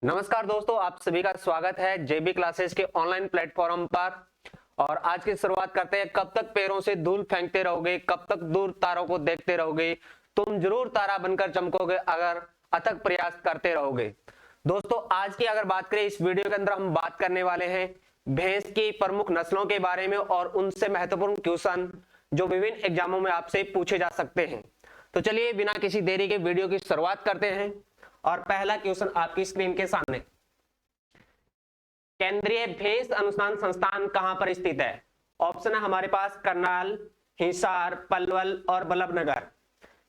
नमस्कार दोस्तों, आप सभी का स्वागत है जेबी क्लासेस के ऑनलाइन प्लेटफॉर्म पर। और आज की शुरुआत करते हैं। कब तक पैरों से धूल फेंकते रहोगे, कब तक दूर तारों को देखते रहोगे, तुम जरूर तारा बनकर चमकोगे अगर अथक प्रयास करते रहोगे। दोस्तों, आज की अगर बात करें, इस वीडियो के अंदर हम बात करने वाले हैं भैंस की प्रमुख नस्लों के बारे में और उनसे महत्वपूर्ण क्वेश्चन जो विभिन्न एग्जामों में आपसे पूछे जा सकते हैं। तो चलिए बिना किसी देरी के वीडियो की शुरुआत करते हैं। और पहला क्वेश्चन आपकी स्क्रीन के सामने, केंद्रीय भैंस अनुसंधान संस्थान कहां पर स्थित है? ऑप्शन है हमारे पास करनाल, हिसार, पलवल और बल्लभनगर।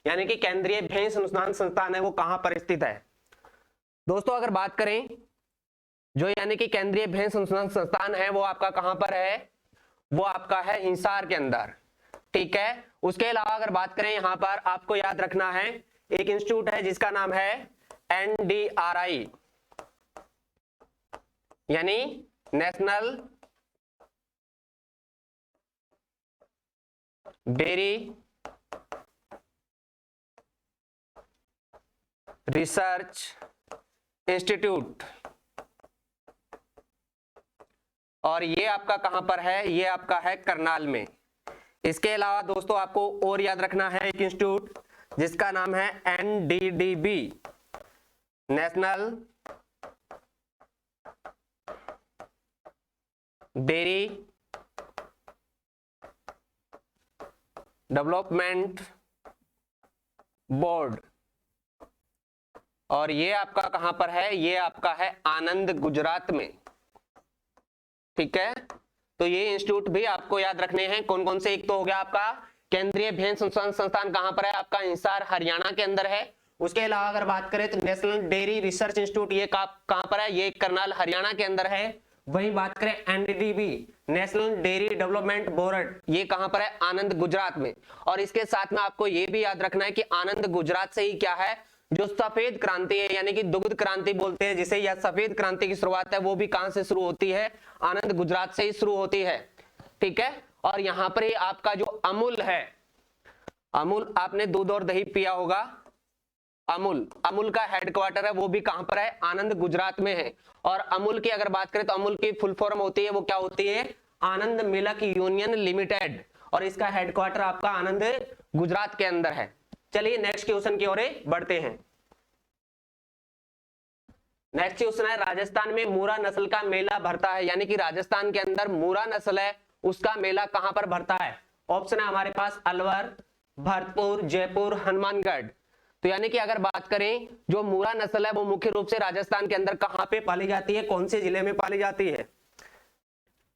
यानी कि केंद्रीय भैंस अनुसंधान संस्थान है वो कहां पर स्थित है? दोस्तों, अगर बात करें जो यानी कि केंद्रीय भैंस अनुसंधान संस्थान है वो आपका कहां पर है? वो आपका है हिसार के अंदर। ठीक है। उसके अलावा अगर बात करें, यहां पर आपको याद रखना है एक इंस्टीट्यूट है जिसका नाम है NDRI, यानी नेशनल डेयरी रिसर्च इंस्टीट्यूट। और ये आपका कहां पर है? ये आपका है करनाल में। इसके अलावा दोस्तों आपको और याद रखना है एक इंस्टीट्यूट जिसका नाम है NDDB, national dairy development board. और ये आपका कहां पर है? ये आपका है आनंद, गुजरात में। ठीक है। तो ये इंस्टीट्यूट भी आपको याद रखने हैं। कौन कौन से? एक तो हो गया आपका केंद्रीय भैंस अनुसंधान संस्थान कहां पर है? आपका हिसार, हरियाणा के अंदर है। उसके अलावा अगर बात करें तो नेशनल डेयरी रिसर्च इंस्टीट्यूट, ये कहां पर है? ये करनाल, हरियाणा के अंदर है। वहीं बात करें NDDB, national dairy development board, ये कहां पर है? आनंद, गुजरात में। और इसके साथ में आपको ये भी याद रखना है कि आनंद गुजरात से ही क्या है, जो सफेद क्रांति है यानी कि दुग्ध क्रांति बोलते हैं जिसे, या सफेद क्रांति की शुरुआत है वो भी कहां से शुरू होती है? आनंद, गुजरात से ही शुरू होती है। ठीक है। और यहां पर ही आपका जो अमूल है, अमूल, आपने दूध और दही पिया होगा, अमूल का हेडक्वार्टर है वो भी कहां पर है? आनंद, गुजरात में है। और अमूल की अगर बात करें तो अमूल की फुल फॉर्म होती है, वो क्या होती है? आनंद मिल्क यूनियन लिमिटेड। और इसका हेडक्वार्टर आपका आनंद, गुजरात के अंदर है। चलिए नेक्स्ट क्वेश्चन की ओर बढ़ते हैं। नेक्स्ट क्वेश्चन है, राजस्थान में मूरा नस्ल का मेला भरता है, यानी कि राजस्थान के अंदर मूरा नस्ल है उसका मेला कहां पर भरता है? ऑप्शन है हमारे पास अलवर, भरतपुर, जयपुर, हनुमानगढ़। तो यानी कि अगर बात करें जो मूरा नस्ल है वो मुख्य रूप से राजस्थान के अंदर कहां पे पाली जाती है, कौन से जिले में पाली जाती है?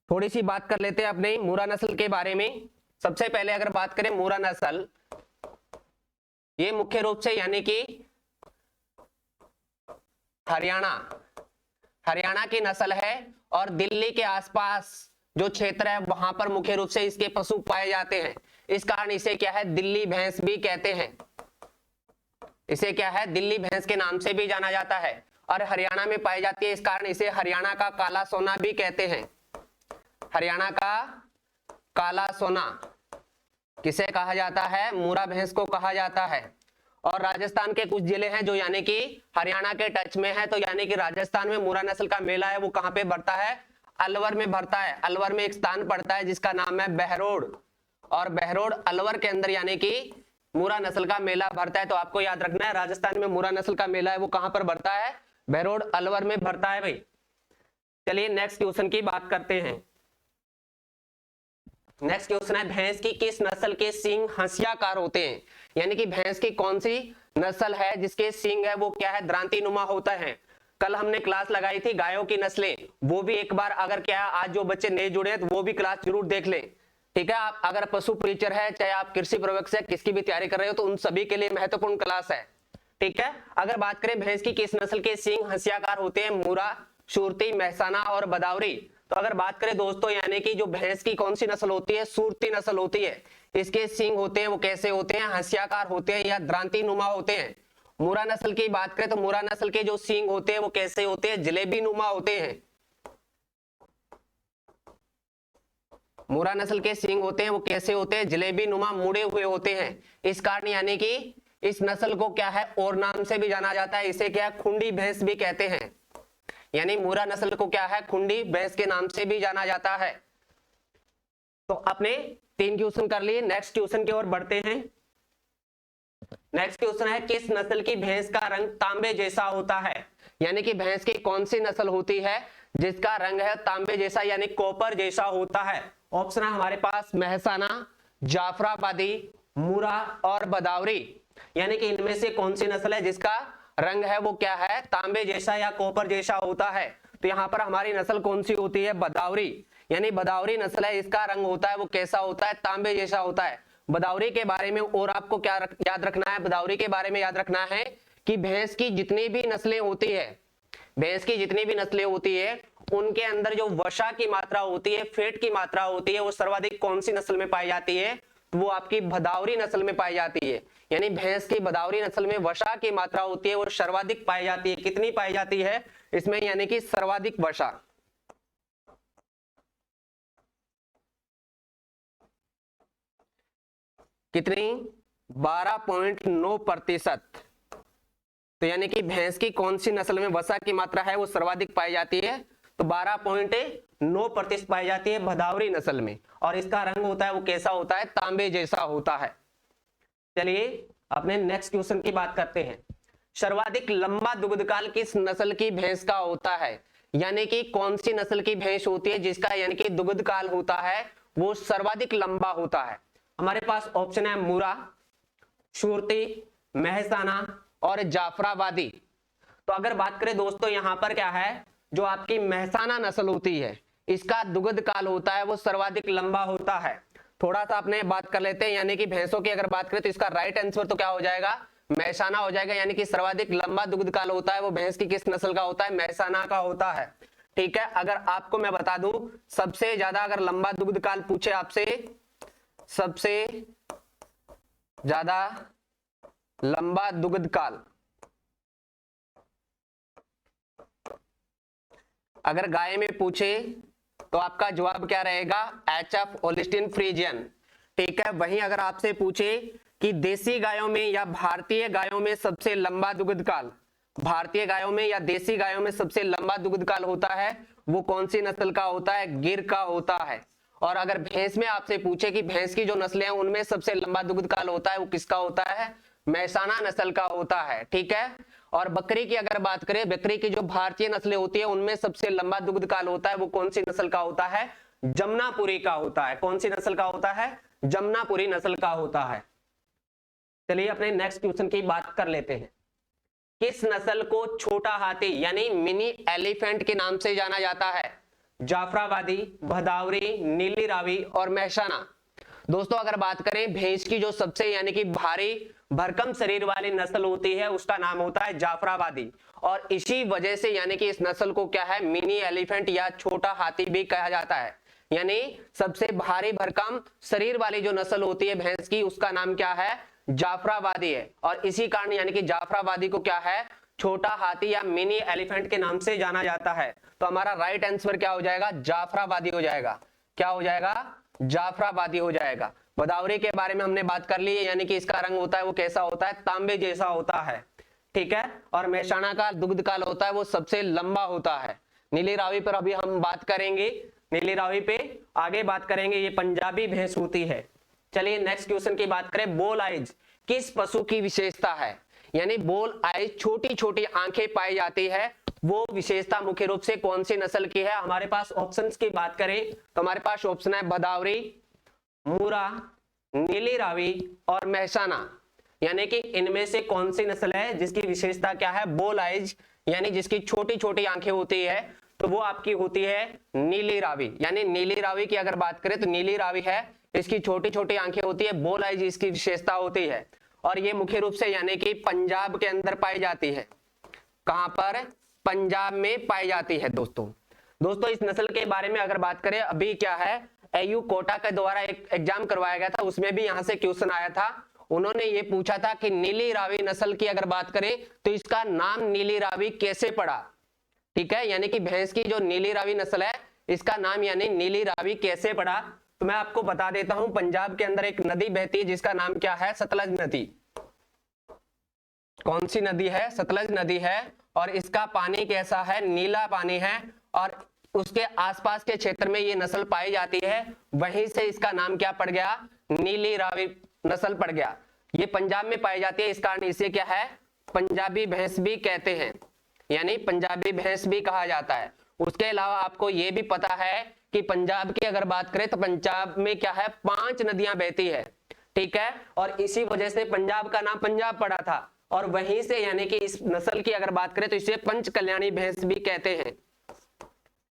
थोड़ी सी बात कर लेते हैं अपने मूरा नस्ल के बारे में। सबसे पहले अगर बात करें मूरा नस्ल, ये मुख्य रूप से यानी कि हरियाणा की नस्ल है। और दिल्ली के आसपास जो क्षेत्र है वहां पर मुख्य रूप से इसके पशु पाए जाते हैं। इस कारण इसे क्या है? दिल्ली भैंस भी कहते हैं। इसे क्या है? दिल्ली भैंस के नाम से भी जाना जाता है। और हरियाणा में पाई जाती है, इस कारण इसे हरियाणा का काला सोना भी कहते हैं। हरियाणा का काला सोना किसे कहा जाता है? मूरा भैंस को कहा जाता है। और राजस्थान के कुछ जिले हैं जो यानी कि हरियाणा के टच में है। तो यानी कि राजस्थान में मूरा नस्ल का मेला है वो कहां पे भरता है? अलवर में भरता है। अलवर में एक स्थान पड़ता है जिसका नाम है बहरोड। और बहरोड अलवर के अंदर यानी कि मूरा नस्ल का मेला भरता है। तो आपको याद रखना है राजस्थान में मूरा नस्ल का मेला है वो कहां पर भरता है? बहरोड, अलवर में भरता है भाई। चलिए नेक्स्ट क्वेश्चन की बात करते हैं। नेक्स्ट क्वेश्चन है, भैंस की किस नस्ल के सींग हंसियाकार होते हैं? यानी कि भैंस की कौन सी नस्ल है जिसके सींग है वो क्या है? द्रांतिनुमा होता है। कल हमने क्लास लगाई थी गायों की नस्लें, वो भी एक बार अगर क्या आज जो बच्चे नए जुड़े हैं तो वो भी क्लास जरूर देख लें। ठीक है। आप अगर पशु प्रीचर है, चाहे आप कृषि पर्यवेक्षक किसकी भी तैयारी कर रहे हो, तो उन सभी के लिए महत्वपूर्ण क्लास है। ठीक है। अगर बात करें भैंस की किस नस्ल के सींग हंसियाकार होते हैं, मूरा, सुरती, महसाना और बदावरी। तो अगर बात करें दोस्तों यानी कि जो भैंस की कौन सी नस्ल होती है? सुरती नस्ल होती है। इसके सींग होते हैं वो कैसे होते हैं? हंसियाकार होते हैं या द्रांतिनुमा होते हैं। मूरा नस्ल की बात करें तो मूरा नस्ल के जो सींग होते हैं वो कैसे होते हैं? जलेबी नुमा होते हैं। मूरा नस्ल के सींग होते हैं वो कैसे होते हैं? जलेबी नुमा मुड़े हुए होते हैं। इस कारण यानी कि इस नस्ल को क्या है और नाम से भी जाना जाता है, इसे क्या है खुंडी भैंस भी कहते हैं। यानी मूरा नस्ल को क्या है, खुंडी भैंस के नाम से भी जाना जाता है। तो आपने 3 क्वेश्चन कर लिए। नेक्स्ट क्वेश्चन की ओर बढ़ते हैं। नेक्स्ट क्वेश्चन है, किस नस्ल की भैंस का रंग तांबे जैसा होता है? यानी कि भैंस की कौन सी नस्ल होती है जिसका रंग है तांबे जैसा यानी कॉपर जैसा होता है? ऑप्शन है हमारे पास मेहसाना, जाफराबादी, मुरा और बदावरी। यानी कि इनमें से कौन सी नस्ल है जिसका रंग है वो क्या है, तांबे जैसा या कॉपर जैसा होता है? तो यहाँ पर हमारी नस्ल कौन सी होती है, बदावरी। यानी बदावरी नस्ल है, इसका रंग होता है वो कैसा होता है, तांबे जैसा होता है। बदावरी के बारे में और आपको क्या याद रखना है, बदावरी के बारे में याद रखना है कि भैंस की जितनी भी नस्लें होती है, भैंस की जितनी भी नस्लें होती है उनके अंदर जो वसा की मात्रा होती है, फैट की मात्रा होती है, वो सर्वाधिक कौन सी नस्ल में पाई जाती है? तो वो आपकी भदावरी नस्ल में पाई जाती है। यानी भैंस की बदावरी नस्ल में वसा की मात्रा होती है वो सर्वाधिक पाई जाती है। कितनी पाई जाती है इसमें? यानी कि सर्वाधिक वसा। कितनी? 12.9%। तो यानी कि भैंस की कौन सी नस्ल में वसा की मात्रा है वो सर्वाधिक पाई जाती है? तो 12.9% पाई जाती है भदावरी नस्ल में। और इसका रंग होता है वो कैसा होता है, तांबे जैसा होता है। चलिए अपने नेक्स्ट क्वेश्चन की बात करते हैं। सर्वाधिक लंबा दुग्धकाल किस नस्ल की भैंस का होता है? यानी कि कौन सी नस्ल की भैंस होती है जिसका यानी कि दुग्धकाल होता है वो सर्वाधिक लंबा होता है? हमारे पास ऑप्शन है मुरा, सुरती, मेहसाना और जाफराबादी। तो अगर बात करें दोस्तों यहाँ पर क्या है, जो आपकी मेहसाना नस्ल होती है इसका दुग्ध काल होता है वो सर्वाधिक लंबा होता है। थोड़ा सा अपने बात कर लेते हैं, यानी कि भैंसों की अगर बात करें तो इसका राइट आंसर तो क्या हो जाएगा, मेहसाना हो जाएगा। यानी कि सर्वाधिक लंबा दुग्ध काल होता है वो भैंस की किस नस्ल का होता है, मेहसाना का होता है। ठीक है, अगर आपको मैं बता दूं सबसे ज्यादा अगर लंबा दुग्ध काल पूछे आपसे, सबसे ज्यादा लंबा दुग्ध काल अगर गाय में पूछे तो आपका जवाब क्या रहेगा, HF होल्स्टीन फ्रीजियन। ठीक है, वहीं अगर आपसे पूछे कि देसी गायों में या भारतीय गायों में सबसे लंबा दुग्ध काल, भारतीय गायों में या देसी गायों में सबसे लंबा दुग्ध काल होता है वो कौन सी नस्ल का होता है, गिर का होता है। और अगर भैंस में आपसे पूछे कि भैंस की जो नस्लें हैं उनमें सबसे लंबा दुग्ध काल होता है वो किसका होता है, मेहसाना नस्ल का होता है। ठीक है, और बकरी की अगर बात करें, बकरी की जो भारतीय नस्लें होती है उनमें सबसे लंबा दुग्ध काल होता है वो कौन सी नस्ल का होता है, जमनापुरी का होता है। कौन सी नस्ल का होता है, जमनापुरी नस्ल का होता है। चलिए अपने नेक्स्ट क्वेश्चन की बात कर लेते हैं। किस नस्ल को छोटा हाथी यानी मिनी एलिफेंट के नाम से जाना जाता है, जाफराबादी, भदावरी, नीली रावी और मेहसाना। दोस्तों अगर बात करें भैंस की जो सबसे यानी कि भारी भरकम शरीर वाली नस्ल होती है उसका नाम होता है जाफराबादी। और इसी वजह से यानी कि इस नस्ल को क्या है, मिनी एलिफेंट या छोटा हाथी भी कहा जाता है। यानी सबसे भारी भरकम शरीर वाली जो नस्ल होती है भैंस की उसका नाम क्या है, जाफराबादी है। और इसी कारण यानी कि जाफराबादी को क्या है, छोटा हाथी या मिनी एलिफेंट के नाम से जाना जाता है। तो हमारा राइट आंसर क्या हो जाएगा, जाफराबादी हो जाएगा। क्या हो जाएगा, जाफराबादी हो जाएगा। भदावरी के बारे में हमने बात कर ली है, यानी कि इसका रंग होता है वो कैसा होता है, तांबे जैसा होता है। ठीक है, और मेहसाना का दुग्ध काल होता है वो सबसे लंबा होता है। नीली रावी पर अभी हम बात करेंगे, नीली रावी पे आगे बात करेंगे, ये पंजाबी भैंस होती है। चलिए नेक्स्ट क्वेश्चन की बात करें। बोल आइज किस पशु की विशेषता है? यानी बोल आइज छोटी छोटी आंखें पाई जाती है, वो विशेषता मुख्य रूप से कौन सी नस्ल की है? हमारे पास ऑप्शंस की बात करें तो हमारे पास ऑप्शन है भदावरी, मुरा, नीली रावी और मेहसाना। यानी कि इनमें से कौन सी नस्ल है जिसकी विशेषता क्या है, बोल आइज, यानी जिसकी छोटी छोटी आंखें होती है, तो वो आपकी होती है नीली रावी। यानी नीली रावी की अगर बात करें तो नीली रावी है, इसकी छोटी छोटी आंखें होती है, बोल आइज इसकी विशेषता होती है। और ये मुख्य रूप से यानी कि पंजाब के अंदर पाई जाती है। कहां पर, पंजाब में पाई जाती है। दोस्तों इस नस्ल के बारे में अगर बात करें, अभी क्या है एयू कोटा के द्वारा एक एग्जाम करवाया गया था, उसमें भी यहां से क्वेश्चन आया था। उन्होंने ये पूछा था कि नीली रावी नस्ल की अगर बात करें तो इसका नाम नीली रावी कैसे पड़ा। ठीक है, यानी कि भैंस की जो नीली रावी नस्ल है इसका नाम यानी नीली रावी कैसे पड़ा, तो मैं आपको बता देता हूं। पंजाब के अंदर एक नदी बहती है जिसका नाम क्या है, सतलज नदी। कौन सी नदी है, सतलज नदी है। और इसका पानी कैसा है, नीला पानी है, और उसके आसपास के क्षेत्र में ये नस्ल पाई जाती है, वहीं से इसका नाम क्या पड़ गया, नीली रावी नस्ल पड़ गया। ये पंजाब में पाई जाती है, इस कारण इसे क्या है, पंजाबी भैंस भी कहते हैं, यानी पंजाबी भैंस भी कहा जाता है। उसके अलावा आपको ये भी पता है कि पंजाब की अगर बात करें तो पंजाब में क्या है, 5 नदियां बहती है, ठीक है, और इसी वजह से पंजाब का नाम पंजाब पड़ा था, और वहीं से यानी कि इस नस्ल की अगर बात करें तो इसे पंच कल्याणी भैंस भी कहते हैं।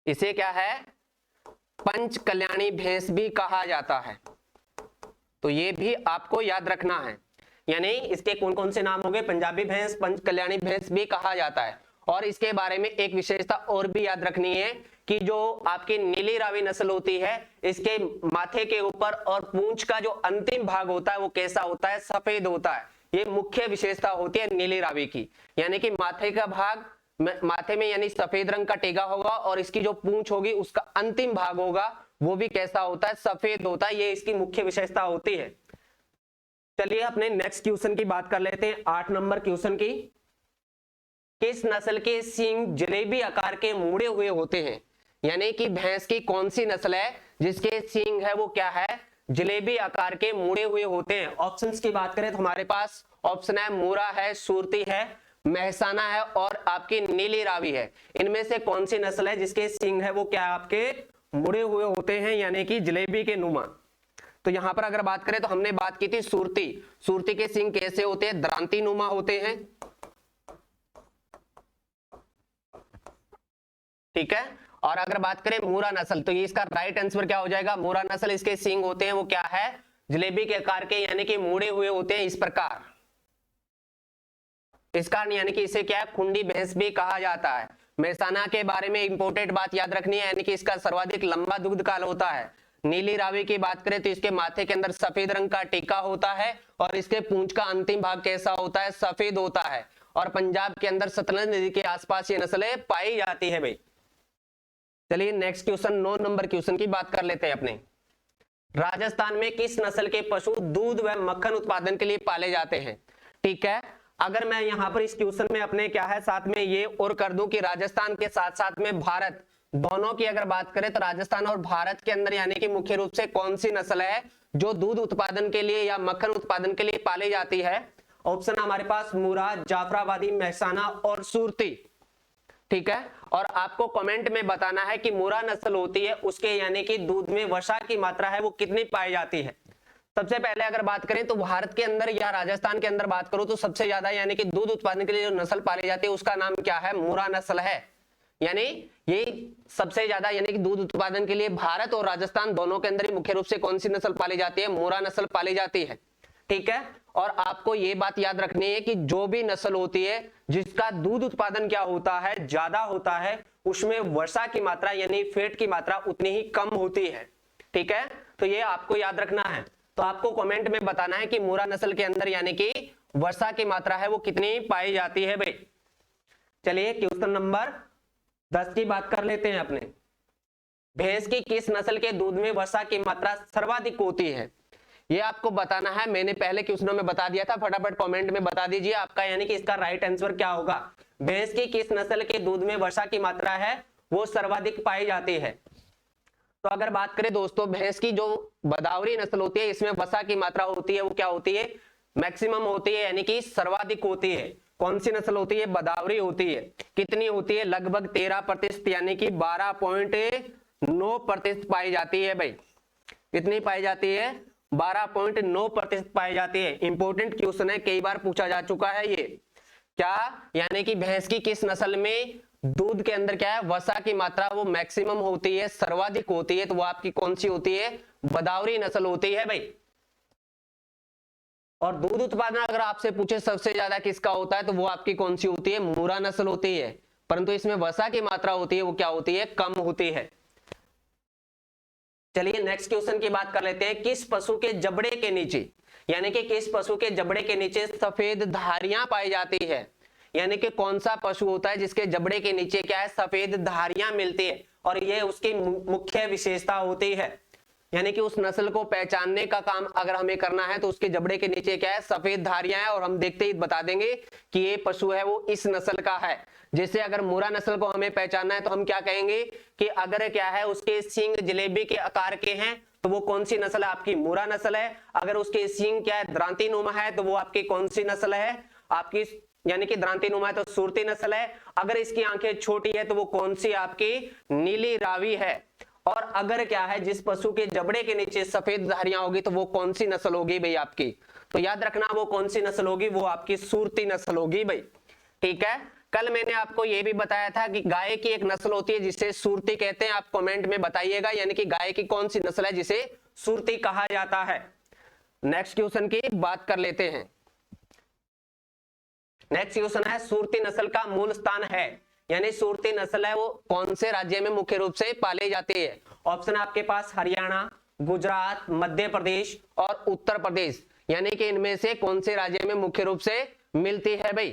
इसे क्या है, पंच कल्याणी भैंस भी कहा जाता है। तो ये भी आपको याद रखना है, यानी इसके कौन कौन से नाम हो गए, पंजाबी भैंस, पंच कल्याणी भैंस भी कहा जाता है। और इसके बारे में एक विशेषता और भी याद रखनी है कि जो आपकी नीली रावी नस्ल होती है, इसके माथे के ऊपर और पूंछ का जो अंतिम भाग होता है वो कैसा होता है, सफेद होता है। ये मुख्य विशेषता होती है नीली रावी की, यानी कि माथे का भाग, माथे में यानी सफेद रंग का टेगा होगा, और इसकी जो पूंछ होगी उसका अंतिम भाग होगा वो भी कैसा होता है, सफेद होता है। ये इसकी मुख्य विशेषता होती है। चलिए अपने नेक्स्ट क्वेश्चन की बात कर लेते हैं, 8 नंबर क्वेश्चन की। किस नस्ल के सींग जलेबी आकार के मुड़े हुए होते हैं, यानी कि भैंस की कौन सी नस्ल है जिसके सींग है वो क्या है, जलेबी आकार के मुड़े हुए होते हैं। ऑप्शंस की बात करें तो हमारे पास ऑप्शन है मुरा है, सुरती है, मेहसाना है और आपकी नीली रावी है। इनमें से कौन सी नस्ल है जिसके सींग है वो क्या आपके मुड़े हुए होते हैं, यानी कि जलेबी के नुमा। तो यहां पर अगर बात करें तो हमने बात की थी सुरती, सुरती के सींग कैसे होते हैं, द्रांति नुमा होते हैं, ठीक है। और अगर बात करें मूरा नस्ल, तो ये इसका राइट आंसर क्या हो जाएगा, मूरा नस्ल, इसके सींग होते हैं वो क्या है, जलेबी के आकार के, यानी कि मुड़े हुए होते हैं इस प्रकार। इसका यानी कि इसे क्या है, खुंडी भैंस भी कहा जाता है। मेहसाना के बारे में इंपोर्टेंट बात याद रखनी है, यानी कि इसका सर्वाधिक लंबा दुग्ध काल होता है। नीली रावी की बात करें तो इसके माथे के अंदर सफेद रंग का टीका होता है, और इसके पूंछ का अंतिम भाग कैसा होता है, सफेद होता है। और पंजाब के अंदर सतलज नदी के आसपास ये नस्लें पाई जाती है भाई। चलिए नेक्स्ट क्वेश्चन, 9 नंबर क्वेश्चन की बात कर लेते हैं अपने। राजस्थान में किस नस्ल के पशु दूध व मक्खन उत्पादन के लिए पाले जाते हैं, ठीक है। अगर मैं यहाँ पर इस क्वेश्चन में अपने क्या है साथ में ये और कर दूं कि राजस्थान के साथ साथ में भारत, दोनों की अगर बात करें तो राजस्थान और भारत के अंदर यानी कि मुख्य रूप से कौन सी नस्ल है जो दूध उत्पादन के लिए या मक्खन उत्पादन के लिए पाली जाती है। ऑप्शन हमारे पास मुरा, जाफराबादी, मेहसाना और सुरती, ठीक है। और आपको कमेंट में बताना है कि मुरा नस्ल होती है उसके यानी कि दूध में वसा की मात्रा है वो कितनी पाई जाती है। सबसे पहले अगर बात करें तो भारत के अंदर या राजस्थान के अंदर बात करूं तो सबसे ज्यादा यानी कि दूध उत्पादन के लिए जो नस्ल पाली जाती है उसका नाम क्या है, मुरा नस्ल है। यानी ये सबसे ज्यादा यानी कि दूध उत्पादन के लिए भारत और राजस्थान दोनों के अंदर ही मुख्य रूप से कौन सी नस्ल पाली जाती है, मुरा नस्ल पाली जाती है, ठीक है। और आपको ये बात याद रखनी है कि जो भी नस्ल होती है जिसका दूध उत्पादन क्या होता है, ज्यादा होता है, उसमें वसा की मात्रा यानी फैट की मात्रा उतनी ही कम होती है, ठीक है। तो ये आपको याद रखना है। तो आपको कमेंट में बताना है कि मुरा नस्ल के अंदर यानी कि वसा की मात्रा है वो कितनी पाई जाती है भाई। चलिए क्वेश्चन नंबर 10 की बात कर लेते हैं अपने। भैंस की किस नस्ल के दूध में वसा की मात्रा सर्वाधिक होती है, ये आपको बताना है। मैंने पहले क्वेश्चनों में बता दिया था, फटाफट कमेंट में बता दीजिए आपका यानी कि इसका राइट आंसर क्या होगा। भैंस की किस नस्ल के दूध में वसा की मात्रा है वो सर्वाधिक पाई जाती है। तो अगर बात करें दोस्तों, भैंस की जो बदावरी नस्ल होती है इसमें वसा की मात्रा होती है वो क्या होती है, मैक्सिमम होती है, यानी कि सर्वाधिक होती है। कौन सी नस्ल होती है, बदावरी होती है। कितनी होती है, लगभग 13% यानी कि 12.9% पाई जाती है भाई। कितनी पाई जाती है, 12.9% पाई जाती है। इंपॉर्टेंट क्वेश्चन है, कई बार पूछा जा चुका है ये। क्या यानी कि भैंस की किस नस्ल में दूध के अंदर क्या है, वसा की मात्रा वो मैक्सिमम होती है, सर्वाधिक होती है, तो वो आपकी कौन सी होती है, बदावरी नस्ल होती है भाई। और दूध उत्पादन अगर आपसे पूछे सबसे ज्यादा किसका होता है तो वो आपकी कौन सी होती है, मुरा नस्ल होती है। परंतु इसमें वसा की मात्रा होती है वो क्या होती है, कम होती है। चलिए नेक्स्ट क्वेश्चन की बात कर लेते हैं। किस पशु के जबड़े के नीचे, यानी कि किस पशु के जबड़े के नीचे सफेद धारियां पाई जाती है, यानी कि कौन सा पशु होता है जिसके जबड़े के नीचे क्या है, सफेद धारियां मिलती है, और ये उसकी मुख्य विशेषता होती है। यानी कि उस नस्ल को पहचानने का काम अगर हमें करना है तो उसके जबड़े के नीचे क्या है, सफेद धारियां हैं, और हम देखते ही बता देंगे कि ये पशु है वो इस नस्ल का है। जैसे अगर मुर्रा नस्ल को हमें पहचानना है तो हम क्या कहेंगे कि अगर क्या है उसके सींग जलेबी के आकार के हैं तो वो कौन सी नस्ल है, आपकी मुर्रा नस्ल है। अगर उसके सींग क्या है, द्रांतिनुमा है, तो वो आपकी कौन सी नस्ल है, आपकी यानी कि द्रांतिनुमा है तो सुरती नस्ल है। अगर इसकी आंखें छोटी है तो वो कौन सी आपकी नीली रावी है। और अगर क्या है जिस पशु के जबड़े के नीचे सफेद धारियां होगी तो वो कौन सी नस्ल होगी भाई आपकी, तो याद रखना वो कौन सी नस्ल होगी, वो आपकी सुरती नस्ल होगी भाई। ठीक है, कल मैंने आपको ये भी बताया था कि गाय की एक नस्ल होती है जिसे सुरती कहते हैं, आप कमेंट में बताइएगा, यानी कि गाय की कौन सी नस्ल है जिसे सुरती कहा जाता है। नेक्स्ट क्वेश्चन की बात कर लेते हैं। नेक्स्ट क्वेश्चन है सुरती नस्ल का मूल स्थान है, यानी सुरती नस्ल है वो कौन से राज्य में मुख्य रूप से पाली जाती है। ऑप्शन आपके पास हरियाणा, गुजरात, मध्य प्रदेश और उत्तर प्रदेश, यानी कि इनमें से कौन से राज्य में मुख्य रूप से मिलती है भाई।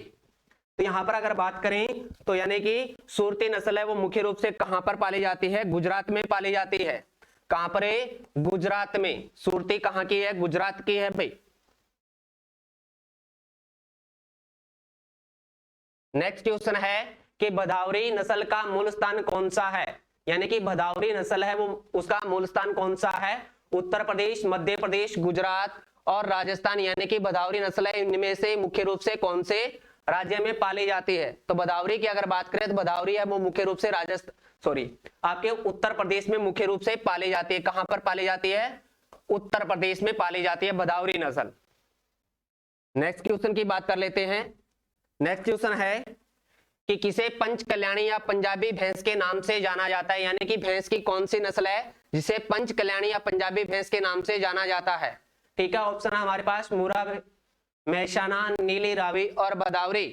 तो यहां पर अगर बात करें तो यानी कि सुरती नस्ल है वो मुख्य रूप से कहां पर पाली जाती है, गुजरात में पाली जाती है। कहां पर है, गुजरात में। सुरती कहां की है, गुजरात की है भाई। नेक्स्ट क्वेश्चन है कि भदावरी नस्ल का मूल स्थान कौन सा है, यानी कि भदावरी नस्ल है वो उसका मूल स्थान कौन सा है, उत्तर प्रदेश, मध्य प्रदेश, गुजरात और राजस्थान, यानी कि भदावरी नस्ल है इनमें से मुख्य रूप से कौन से राज्य में पाली जाती है। तो भदावरी की अगर बात करें तो भदावरी है वो मुख्य रूप से आपके उत्तर प्रदेश में मुख्य रूप से पाली जाती है। कहां पर पाली जाती है, उत्तर प्रदेश में पाली जाती है भदावरी नस्ल। नेक्स्ट क्वेश्चन की बात कर लेते हैं। नेक्स्ट क्वेश्चन है कि किसे पंच कल्याणी या पंजाबी भैंस के नाम से जाना जाता है, यानी कि भैंस की कौन सी नस्ल है जिसे पंच कल्याणी या पंजाबी भैंस के नाम से जाना जाता है। ठीक है, ऑप्शन है हमारे पास मुर्रा, मेहसाना, नीली रावी और भदावरी।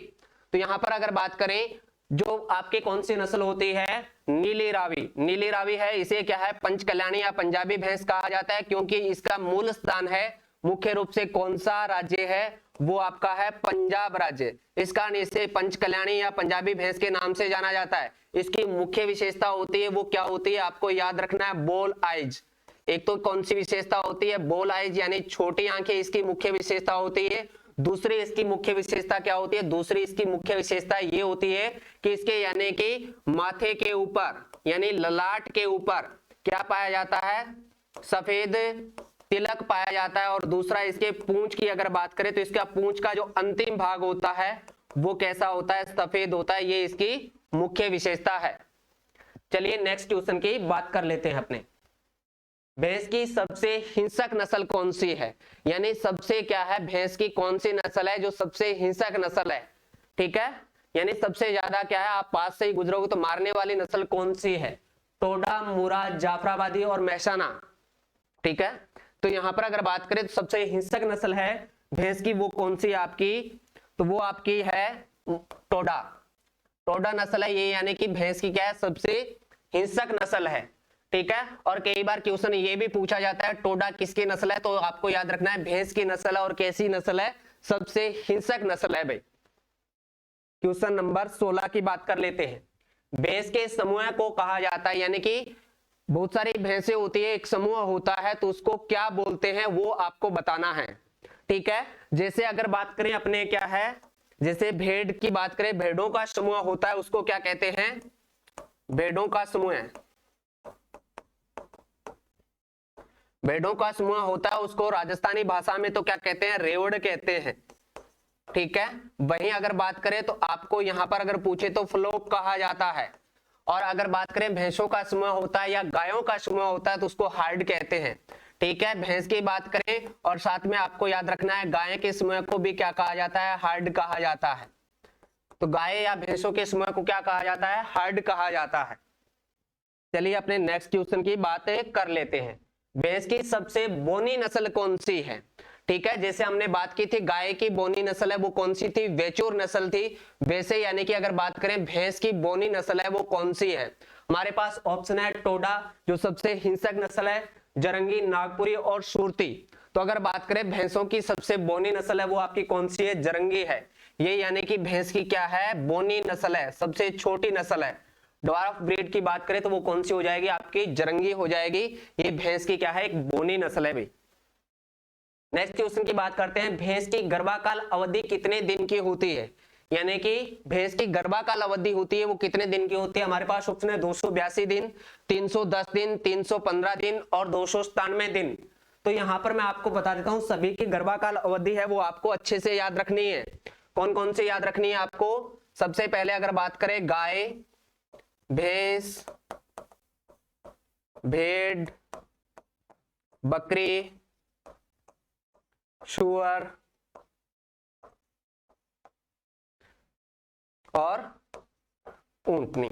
तो यहां पर अगर बात करें जो आपकी कौन सी नस्ल होती है, नीली रावी। नीली रावी है इसे क्या है, पंच कल्याणी या पंजाबी भैंस कहा जाता है, क्योंकि इसका मूल स्थान है मुख्य रूप से कौन सा राज्य है, वो आपका है पंजाब राज्य। इस कारण इसे पंच कल्याणी या पंजाबी भैंस के नाम से जाना जाता है। इसकी मुख्य विशेषता होती है वो क्या होती है, आपको याद रखना है, बोल आइज। एक तो कौन सी विशेषता होती है, बोल आइज, यानी छोटी आंखें इसकी मुख्य विशेषता होती है। दूसरी इसकी मुख्य विशेषता क्या होती है, दूसरी इसकी मुख्य विशेषता ये होती है कि इसके यानी कि माथे के ऊपर यानी ललाट के ऊपर क्या पाया जाता है, सफेद तिलक पाया जाता है। और दूसरा इसके पूंछ की अगर बात करें तो इसका पूंछ का जो अंतिम भाग होता है वो कैसा होता है, सफेद होता है। ये इसकी मुख्य विशेषता है। चलिए नेक्स्ट क्वेश्चन की बात कर लेते हैं अपने। भैंस की सबसे हिंसक नस्ल कौन सी है, यानी सबसे क्या है, भैंस की कौन सी नस्ल है जो सबसे हिंसक नस्ल है। ठीक है, यानी सबसे ज्यादा क्या है, आप पास से ही गुजरोगे तो मारने वाली नस्ल कौन सी है, टोडा, मुर्रा, जाफराबादी और मेहसाना। ठीक है, तो यहां पर अगर बात करें तो सबसे हिंसक नस्ल है भैंस की वो कौन सी आपकी, तो वो आपकी है टोडा। टोडा नस्ल है ये, यानी कि भैंस की क्या है, सबसे हिंसक नस्ल है। ठीक है, और कई बार क्वेश्चन ये भी पूछा जाता है टोडा किसकी नस्ल है, तो आपको याद रखना है भैंस की नस्ल है और कैसी नस्ल है, सबसे हिंसक नस्ल है भाई। क्वेश्चन नंबर 16 की बात कर लेते हैं। भैंस के समूह को कहा जाता है, यानी कि बहुत सारी भैंसें होती है, एक समूह होता है, तो उसको क्या बोलते हैं वो आपको बताना है। ठीक है, जैसे अगर बात करें अपने क्या है, जैसे भेड़ की बात करें, भेड़ों का समूह होता है उसको क्या कहते हैं, भेड़ों का समूह है। भेड़ों का समूह होता है उसको राजस्थानी भाषा में तो क्या कहते हैं, रेवड़ कहते हैं। ठीक है, वहीं अगर बात करें तो आपको यहां पर अगर पूछे तो फ्लोक कहा जाता है। और अगर बात करें भैंसों का समूह होता है या गायों का समूह होता है तो उसको हर्ड कहते हैं। ठीक है, भैंस की बात करें और साथ में आपको याद रखना है गाय के समूह को भी क्या कहा जाता है, हर्ड कहा जाता है। तो गाय या भैंसों के समूह को क्या कहा जाता है, हर्ड कहा जाता है। चलिए अपने नेक्स्ट क्वेश्चन की बात कर लेते हैं। भैंस की सबसे बोनी नस्ल कौन सी है। ठीक है, जैसे हमने बात की थी गाय की बोनी नस्ल है वो कौन सी थी, वेचूर नस्ल थी। वैसे यानी कि अगर बात करें भैंस की बोनी नस्ल है वो कौन सी है, हमारे पास ऑप्शन है टोडा जो सबसे हिंसक नस्ल है, जरंगी, नागपुरी और सुरती। तो अगर बात करें भैंसों की सबसे बोनी नस्ल है वो आपकी कौन सी है, जरंगी है। ये यानी कि भैंस की क्या है, बोनी नस्ल है, सबसे छोटी नस्ल है। ड्वार्फ ब्रीड की बात करें तो वो कौन सी हो जाएगी, आपकी जरंगी हो जाएगी। ये भैंस की क्या है, एक बोनी नस्ल है भाई। नेक्स्ट क्वेश्चन की बात करते हैं, भैंस की गर्भाकाल अवधि कितने दिन की होती है, यानी कि भैंस की गर्भाकाल अवधि होती है वो कितने दिन की होती है। हमारे पास ऑप्शन है 282 दिन, 310 दिन, 315 दिन और 297 दिन। तो यहां पर मैं आपको बता देता हूं, सभी की गर्भाकाल अवधि है वो आपको अच्छे से याद रखनी है। कौन कौन से याद रखनी है आपको, सबसे पहले अगर बात करें गाय, भैंस, भेड़, बकरी, सूअर और ऊंटनी,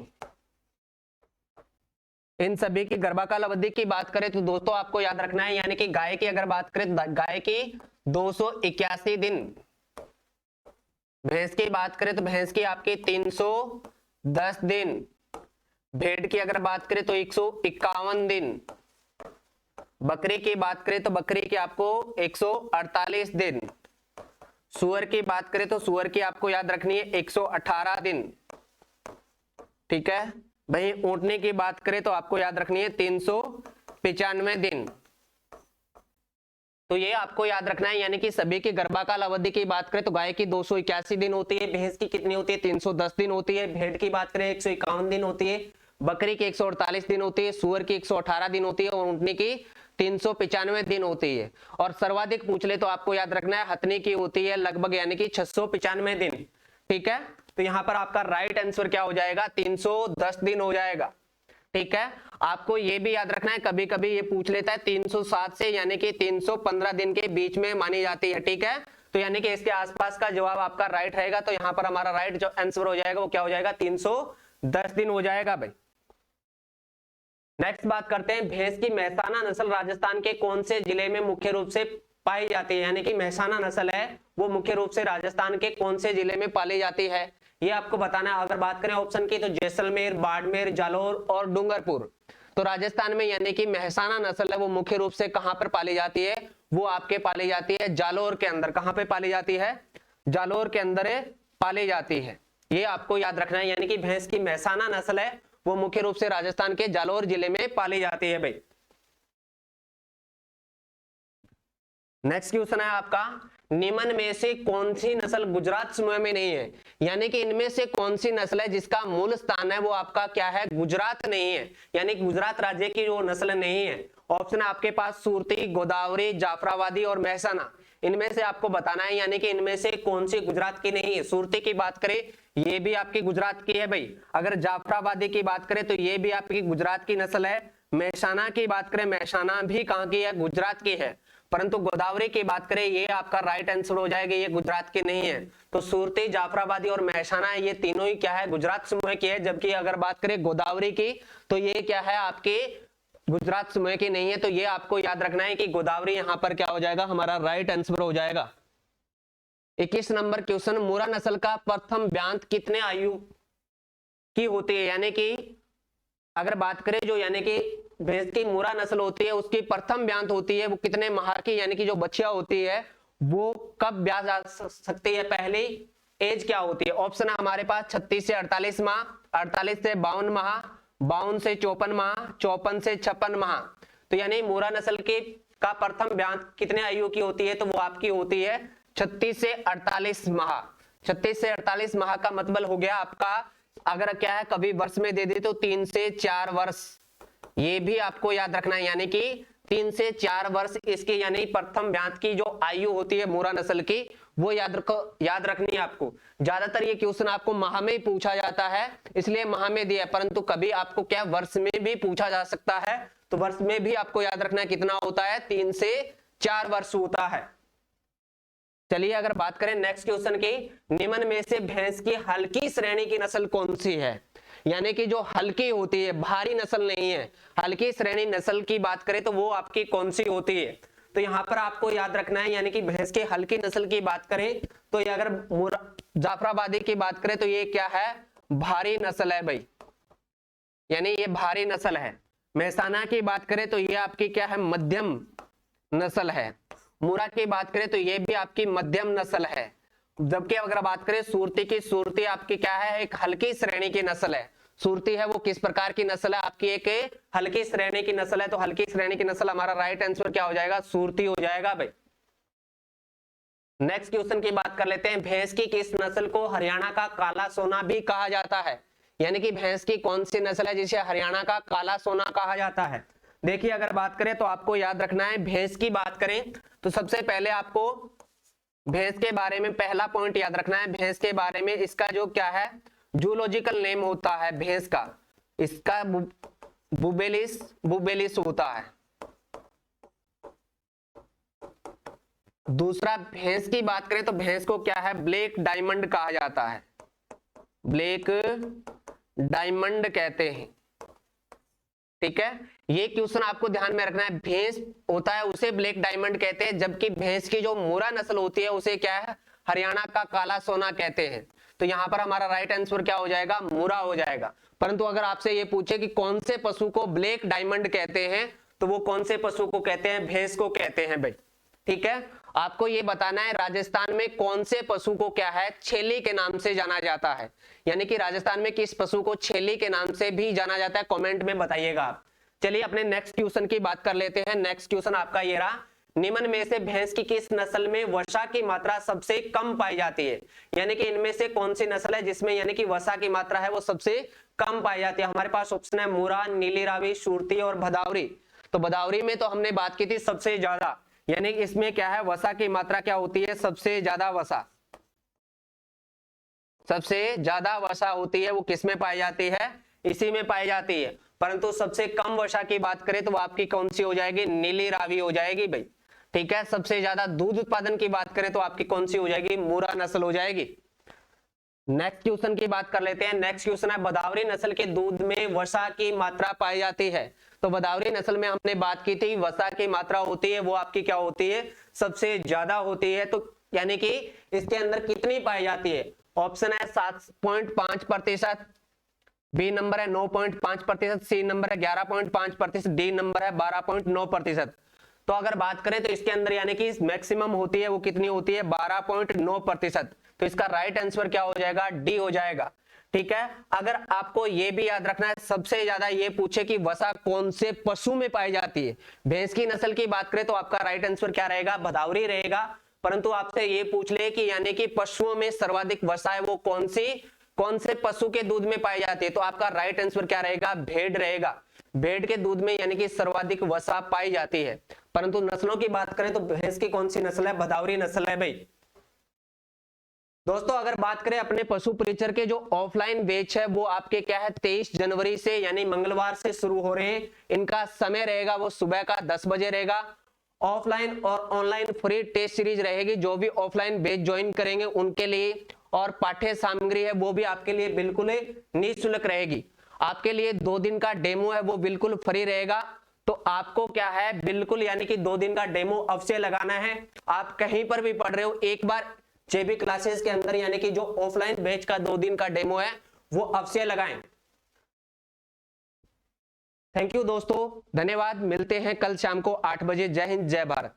इन सभी की गर्भाकाल अवधि की बात करें तो दोस्तों आपको याद रखना है, यानी कि गाय की अगर बात करें तो गाय की 281 दिन, भैंस की बात करें तो भैंस की आपकी 310 दिन, भेड़ की अगर बात करें तो 151 दिन, बकरी की बात करें तो बकरी की आपको 148 दिन, सूअर की बात करें तो सूअर की आपको याद रखनी है 118 दिन, ठीक है भाई। ऊंटनी की बात करें तो आपको याद रखनी है 395 दिन। तो ये आपको याद रखना है, यानी कि सभी की गर्भाकाल अवधि की बात करें तो गाय की 281 दिन होती है, भैंस की कितनी होती है 310 दिन होती है, भेड़ की बात करें 151 दिन होती है, बकरी की 148 दिन होती है, सूअर की 118 दिन होती है और ऊंटनी की 395 दिन होती है। और सर्वाधिक पूछ ले तो आपको याद रखना है हथनी की होती है लगभग, यानी कि 695 दिन, ठीक है। तो यहां पर आपका राइट आंसर क्या हो जाएगा, 310 दिन हो जाएगा, ठीक है। आपको ये भी याद रखना है, कभी कभी ये पूछ लेता है 307 से यानी कि 315 दिन के बीच में मानी जाती है, ठीक है। तो यानी कि इसके आसपास का जवाब आपका राइट रहेगा। तो यहां पर हमारा राइट जो आंसर हो जाएगा वो क्या हो जाएगा, 310 दिन हो जाएगा भाई। नेक्स्ट बात करते हैं, भैंस की मेहसाना नस्ल राजस्थान के कौन से जिले में मुख्य रूप से पाई जाती है, यानी कि मेहसाना नस्ल है वो मुख्य रूप से राजस्थान के कौन से जिले में पाली जाती है, ये आपको बताना है। अगर बात करें ऑप्शन की तो जैसलमेर, बाड़मेर, जालौर और डूंगरपुर। तो राजस्थान में यानी कि मेहसाना नस्ल है वो मुख्य रूप से कहां पर पाली जाती है, वो आपके पाली जाती है जालौर के अंदर। कहां पे पाली जाती है, जालौर के अंदर पाली जाती है, ये आपको याद रखना है। यानी कि भैंस की मेहसाना नस्ल है वो मुख्य रूप से राजस्थान के जालौर जिले में पाली जाती है भाई। नेक्स्ट क्वेश्चन है आपका, निम्न में से कौन सी नस्ल गुजरात समूह में नहीं है, यानी कि इनमें से कौन सी नस्ल है जिसका मूल स्थान है वो आपका क्या है, गुजरात नहीं है, यानी गुजरात राज्य की जो नस्ल नहीं है। ऑप्शन है आपके पास सुरती, गोदावरी, जाफराबादी और मेहसाना, इनमें से आपको बताना है, यानी कि इनमें से कौन सी गुजरात की नहीं है। सुरती की बात करें ये भी आपकी गुजरात की है भाई, अगर जाफराबादी की बात करें तो ये भी आपकी गुजरात की नस्ल है, मेहसाना की बात करें मेहसाना भी कहां की है, गुजरात की है, परंतु गोदावरी की बात करें ये आपका राइट आंसर हो जाएगा, ये गुजरात की नहीं है। तो सुरती, जाफराबादी और मेहसाना ये तीनों ही क्या है, गुजरात समूह की है, जबकि अगर बात करें गोदावरी की तो ये क्या है, आपके गुजरात समूह की नहीं है। तो ये आपको याद रखना है कि गोदावरी यहां पर क्या हो जाएगा, हमारा राइट आंसर हो जाएगा। 21 नंबर क्वेश्चन, मुरा नस्ल का प्रथम ब्यांत कितने आयु की होती है, यानी कि अगर बात करें जो यानी कि भैंस की मुरा नस्ल होती है उसकी प्रथम ब्यांत होती है वो कितने माह की, यानी कि जो बच्चियां होती है वो कब ब्याह जा सकती है, पहली एज क्या होती है। ऑप्शन है हमारे पास 36 से 48 माह, 48 से 52 माह, 52 से 54 माह, 54 से 56 माह। तो यानी मुरा नस्ल के का प्रथम ब्यांत कितने आयु की होती है, तो वो आपकी होती है 36 से 48 माह। 36 से 48 माह का मतलब हो गया आपका, अगर क्या है कभी वर्ष में दे दे तो 3 से 4 वर्ष, ये भी आपको याद रखना है, यानी कि 3 से 4 वर्ष इसकी यानी प्रथम ब्यांत की जो आयु होती है मुरा नस्ल की वो याद रखनी है आपको। ज्यादातर ये क्वेश्चन आपको माह में पूछा जाता है इसलिए माह में दिया, परंतु कभी आपको क्या वर्ष में भी पूछा जा सकता है, तो वर्ष में भी आपको याद रखना है कितना होता है, 3 से 4 वर्ष होता है। चलिए अगर बात करें नेक्स्ट क्वेश्चन की, निम्न में से भैंस की हल्की श्रेणी की नस्ल कौन सी है, यानी कि जो हल्की होती है, भारी नस्ल नहीं है, हल्की श्रेणी नस्ल की बात करें तो वो आपकी कौन सी होती है। तो यहां पर आपको याद रखना है, यानी कि भैंस की हल्की नस्ल की बात करें तो ये अगर जाफराबादी की बात करें तो ये क्या है, भारी नस्ल है भाई, यानी ये भारी नस्ल है। मेहसाना की बात करें तो ये आपकी क्या है, मध्यम नस्ल है। मुरा की बात करें तो ये भी आपकी मध्यम नस्ल है, जबकि अगर बात करें सूरती की, सूरती आपकी क्या है, एक हल्की श्रेणी की नस्ल है। सुरती है वो किस प्रकार की नस्ल है? आपकी एक हल्की श्रेणी की नस्ल है, तो हल्की श्रेणी की नस्ल हमारा राइट आंसर क्या हो जाएगा? सुरती हो जाएगा भाई। नेक्स्ट क्वेश्चन की बात कर लेते हैं। भैंस की किस नस्ल को हरियाणा का काला सोना भी कहा जाता है? यानी कि भैंस की कौन सी नस्ल है जिसे हरियाणा का काला सोना कहा जाता है? देखिए अगर बात करें तो आपको याद रखना है, भैंस की बात करें तो सबसे पहले आपको भैंस के बारे में पहला पॉइंट याद रखना है। भैंस के बारे में इसका जो क्या है जूलॉजिकल नेम होता है भैंस का, इसका बुबेलिस होता है। दूसरा भैंस की बात करें तो भैंस को क्या है? ब्लैक डायमंड कहा जाता है, ब्लैक डायमंड कहते हैं। ठीक है, ये क्वेश्चन आपको ध्यान में रखना है। भैंस होता है उसे ब्लैक डायमंड कहते हैं, जबकि भैंस की जो मुर्रा नस्ल होती है उसे क्या है? हरियाणा का काला सोना कहते हैं। तो यहां पर हमारा राइट आंसर क्या हो जाएगा? मुर्रा हो जाएगा। परंतु अगर आपसे ये पूछे कि कौन से पशु को ब्लैक डायमंड कहते हैं, तो वो कौन से पशु को कहते हैं? भैंस को कहते हैं भाई। ठीक है, आपको ये बताना है राजस्थान में कौन से पशु को क्या है? छेली के नाम से जाना जाता है। यानी कि राजस्थान में किस पशु को छेली के नाम से भी जाना जाता है? कमेंट में बताइएगा आप। चलिए अपने नेक्स्ट क्वेश्चन की बात कर लेते हैं। नेक्स्ट क्वेश्चन आपका ये रहा, निम्न में से भैंस की किस नस्ल में वसा की मात्रा सबसे कम पाई जाती है? यानी कि इनमें से कौन सी नस्ल है जिसमें यानी कि वसा की मात्रा है वो सबसे कम पाई जाती है? हमारे पास ऑप्शन है मुर्रा, नीली रावी, सुरती और भदावरी। तो भदावरी में तो हमने बात की थी सबसे ज्यादा, यानी कि इसमें क्या है? वसा की मात्रा क्या होती है? सबसे ज्यादा वसा, सबसे ज्यादा वसा होती है वो किसमें पाई जाती है? इसी में पाई जाती है। परंतु सबसे कम वसा की बात करें तो वो आपकी कौन सी हो जाएगी? नीली रावी हो जाएगी भाई। ठीक है, सबसे ज्यादा दूध उत्पादन की बात करें तो आपकी कौन सी हो जाएगी? मुर्रा नस्ल हो जाएगी। नेक्स्ट क्वेश्चन की बात कर लेते हैं। नेक्स्ट क्वेश्चन है, भदावरी नस्ल के दूध में वसा की मात्रा पाई जाती है? तो भदावरी नस्ल में हमने बात की थी वसा की मात्रा होती है वो आपकी क्या होती है? सबसे ज्यादा होती है। तो यानी कि इसके अंदर कितनी पाई जाती है? ऑप्शन है 7.5%, बी नंबर है 9.5%, सी नंबर है 11.5%, डी नंबर है 12.9%। तो अगर बात करें तो इसके अंदर यानी कि मैक्सिमम होती है वो कितनी होती है? 12.9%। तो इसका राइट आंसर क्या हो जाएगा? डी हो जाएगा। ठीक है, अगर आपको ये भी याद रखना है, सबसे ज्यादा ये पूछे कि वसा कौन से पशु में पाई जाती है? भैंस की नस्ल की बात करें तो आपका राइट आंसर क्या रहेगा? भदावरी रहेगा। परंतु आपसे ये पूछ ले कि यानी कि पशुओं में सर्वाधिक वसा है वो कौन से पशु के दूध में पाई जाती है? तो आपका राइट आंसर क्या रहेगा? भेड़ रहेगा। भेड़ के दूध में यानी कि सर्वाधिक वसा पाई जाती है। परंतु नस्लों की बात करें तो भैंस की कौन सी नस्ल है? भदावरी नस्ल है भाई। दोस्तों अगर बात करें अपने पशु परिचर के जो ऑफलाइन बैच है वो आपके क्या है? 23 जनवरी से यानी मंगलवार से शुरू हो रहे हैं। इनका समय रहेगा वो सुबह का 10 बजे रहेगा। ऑफलाइन और ऑनलाइन फ्री टेस्ट सीरीज रहेगी। जो भी ऑफलाइन बैच ज्वाइन करेंगे उनके लिए, और पाठ्य सामग्री है वो भी आपके लिए बिल्कुल निःशुल्क रहेगी। आपके लिए 2 दिन का डेमो है वो बिल्कुल फ्री रहेगा। तो आपको क्या है? बिल्कुल यानी कि 2 दिन का डेमो अवश्य लगाना है। आप कहीं पर भी पढ़ रहे हो, एक बार जेबी क्लासेस के अंदर यानी कि जो ऑफलाइन बैच का 2 दिन का डेमो है वो अवश्य लगाएं। थैंक यू दोस्तों, धन्यवाद। मिलते हैं कल शाम को 8 बजे। जय हिंद, जय भारत।